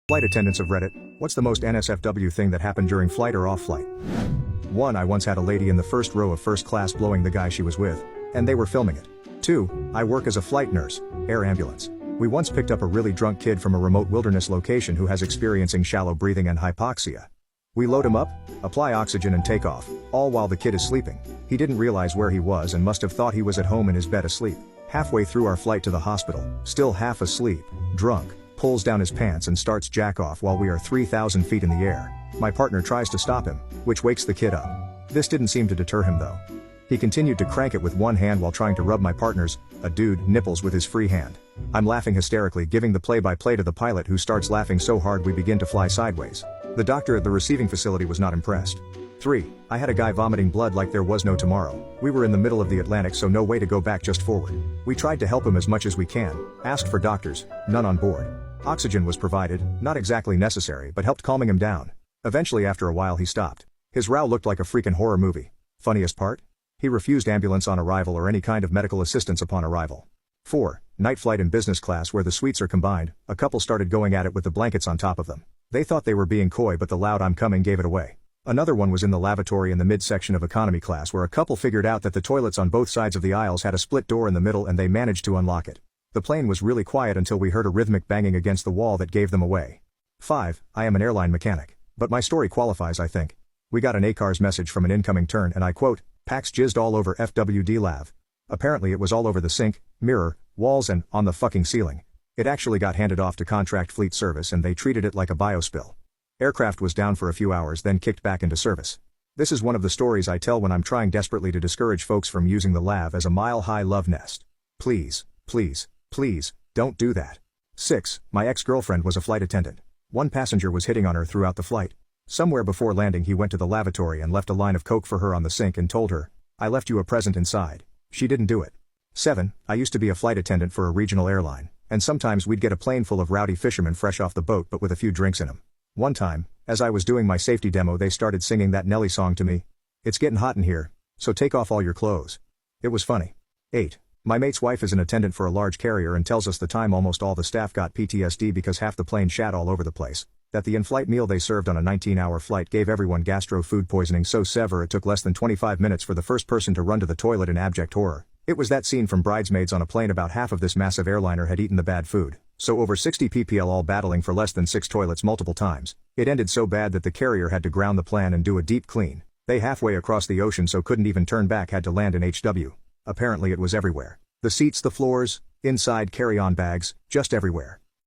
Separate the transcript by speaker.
Speaker 1: Flight attendants of Reddit, what's the most NSFW thing that happened during flight or off flight? 1. I once had a lady in the first row of first class blowing the guy she was with, and they were filming it. 2. I work as a flight nurse, air ambulance. We once picked up a really drunk kid from a remote wilderness location who has experiencing shallow breathing and hypoxia. We load him up, apply oxygen and take off, all while the kid is sleeping. He didn't realize where he was and must have thought he was at home in his bed asleep. Halfway through our flight to the hospital, still half asleep, drunk, pulls down his pants and starts jack off while we are 3,000 feet in the air. My partner tries to stop him, which wakes the kid up. This didn't seem to deter him though. He continued to crank it with one hand while trying to rub my partner's, a dude, nipples with his free hand. I'm laughing hysterically, giving the play-by-play to the pilot, who starts laughing so hard we begin to fly sideways. The doctor at the receiving facility was not impressed. 3. I had a guy vomiting blood like there was no tomorrow. We were in the middle of the Atlantic, so no way to go back, just forward. We tried to help him as much as we can, asked for doctors, none on board. Oxygen was provided, not exactly necessary but helped calming him down. Eventually after a while he stopped. His row looked like a freaking horror movie. Funniest part? He refused ambulance on arrival or any kind of medical assistance upon arrival. 4. Night flight in business class where the suites are combined, a couple started going at it with the blankets on top of them. They thought they were being coy but the loud "I'm coming" gave it away. Another one was in the lavatory in the midsection of economy class where a couple figured out that the toilets on both sides of the aisles had a split door in the middle and they managed to unlock it. The plane was really quiet until we heard a rhythmic banging against the wall that gave them away. 5. I am an airline mechanic. But my story qualifies, I think. We got an ACARS message from an incoming turn and I quote, "Pax jizzed all over FWD lav." Apparently it was all over the sink, mirror, walls and on the fucking ceiling. It actually got handed off to contract fleet service and they treated it like a biospill. Aircraft was down for a few hours then kicked back into service. This is one of the stories I tell when I'm trying desperately to discourage folks from using the lav as a mile-high love nest. Please, please, please, don't do that. 6. My ex-girlfriend was a flight attendant. One passenger was hitting on her throughout the flight. Somewhere before landing he went to the lavatory and left a line of coke for her on the sink and told her, "I left you a present inside." She didn't do it. 7. I used to be a flight attendant for a regional airline, and sometimes we'd get a plane full of rowdy fishermen fresh off the boat but with a few drinks in them. One time, as I was doing my safety demo, they started singing that Nelly song to me. "It's getting hot in here, so take off all your clothes." It was funny. 8. My mate's wife is an attendant for a large carrier and tells us the time almost all the staff got PTSD because half the plane shat all over the place. That the in-flight meal they served on a 19-hour flight gave everyone gastro food poisoning so severe it took less than 25 minutes for the first person to run to the toilet in abject horror. It was that scene from Bridesmaids on a plane. About half of this massive airliner had eaten the bad food, so over 60 ppl all battling for less than 6 toilets multiple times. It ended so bad that the carrier had to ground the plane and do a deep clean. They halfway across the ocean so couldn't even turn back, had to land in HW. Apparently it was everywhere. The seats, the floors, inside carry-on bags, just everywhere.